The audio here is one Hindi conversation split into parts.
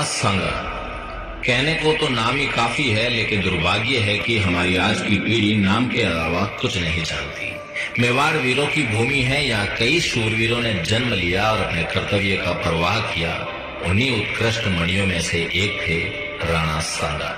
सांगा। कहने को तो नाम ही काफी है, लेकिन दुर्भाग्य है कि हमारी आज की पीढ़ी नाम के अलावा कुछ नहीं जानती। मेवाड़ वीरों की भूमि है। यहाँ कई शूरवीरों ने जन्म लिया और अपने कर्तव्य का परवाह किया। उन्हीं उत्कृष्ट मणियों में से एक थे राणा सांगा।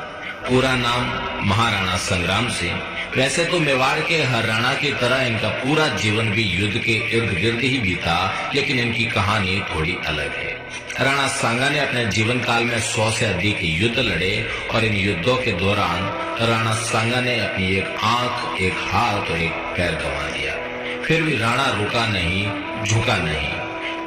पूरा नाम महाराणा संग्राम सिंह। वैसे तो मेवाड़ के हर राणा की तरह इनका पूरा जीवन भी युद्ध के इर्द गिर्द ही बीता, लेकिन इनकी कहानी थोड़ी अलग है। राणा सांगा ने अपने जीवन काल में 100 से अधिक युद्ध लड़े और इन युद्धों के दौरान राणा सांगा ने अपनी एक आंख, एक हाथ और एक पैर गंवा दिया। फिर भी राणा रुका नहीं, झुका नहीं।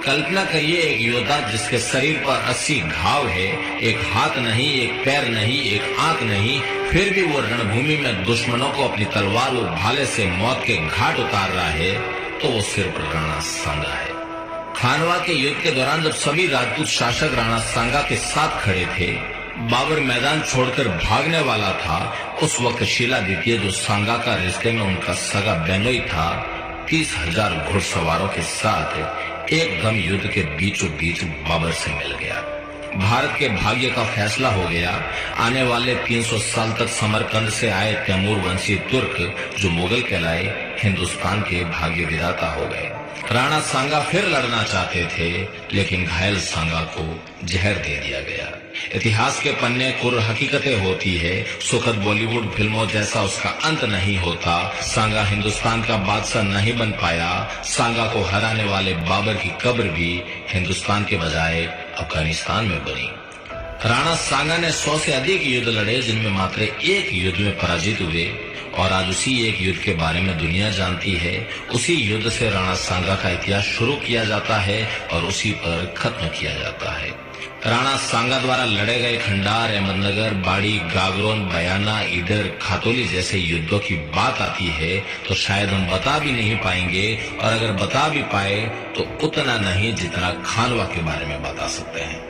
कल्पना करिए, एक योद्धा जिसके शरीर पर 80 घाव है, एक हाथ नहीं, एक पैर नहीं, एक आंख नहीं, फिर भी वो रणभूमि में दुश्मनों को अपनी तलवार और भाले से मौत के घाट उतार रहा है, तो वो सिर्फ राणा सांगा है। खानवा के युद्ध के दौरान जब सभी राजपूत शासक राणा सांगा के साथ खड़े थे, बाबर मैदान छोड़कर भागने वाला था, उस वक्त शीला द्वितीय, जो सांगा का रिश्ते में उनका सगा बेनोई था, 30,000 घुड़सवारों के साथ एकदम युद्ध के बीचों बीच बाबर से मिल गया। भारत के भाग्य का फैसला हो गया। आने वाले 300 साल तक समरकंद से आए तैमूर वंशी तुर्क, जो मुगल कहलाए, हिंदुस्तान के भाग्य विधाता हो गए। राणा सांगा फिर लड़ना चाहते थे, लेकिन घायल सांगा को जहर दे दिया गया। इतिहास के पन्ने कुर हकीकतें होती है। सुखद बॉलीवुड फिल्मों जैसा उसका अंत नहीं होता। सांगा हिंदुस्तान का बादशाह नहीं बन पाया। सांगा को हराने वाले बाबर की कब्र भी हिंदुस्तान के बजाय अफगानिस्तान में बनी। राणा सांगा ने 100 से अधिक युद्ध लड़े, जिनमें मात्र एक युद्ध में पराजित हुए, और आज उसी एक युद्ध के बारे में दुनिया जानती है। उसी युद्ध से राणा सांगा का इतिहास शुरू किया जाता है और उसी पर खत्म किया जाता है। राणा सांगा द्वारा लड़े गए खंडार, अहमदनगर, बाड़ी, गागरोन, बयाना, ईडर, खातोली जैसे युद्धों की बात आती है तो शायद हम बता भी नहीं पाएंगे, और अगर बता भी पाए तो उतना नहीं जितना खानवा के बारे में बता सकते हैं।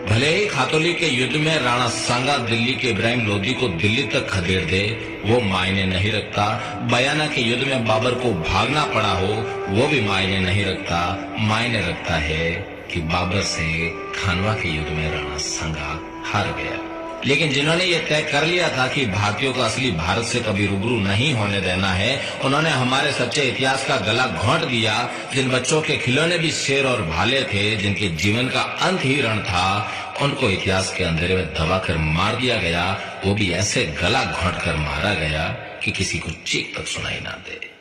भले ही खातोली के युद्ध में राणा सांगा दिल्ली के इब्राहिम लोदी को दिल्ली तक खदेड़ दे, वो मायने नहीं रखता। बयाना के युद्ध में बाबर को भागना पड़ा हो, वो भी मायने नहीं रखता। मायने रखता है कि बाबर से खानवा के युद्ध में राणा सांगा हार गया। लेकिन जिन्होंने ये तय कर लिया था कि भारतीयों को असली भारत से कभी रूबरू नहीं होने देना है, उन्होंने हमारे सच्चे इतिहास का गला घोंट दिया। जिन बच्चों के खिलौने भी शेर और भाले थे, जिनके जीवन का अंत ही रण था, उनको इतिहास के अंधेरे में दबाकर मार दिया गया। वो भी ऐसे गला घोंट कर मारा गया कि किसी को चीख तक सुनाई ना दे।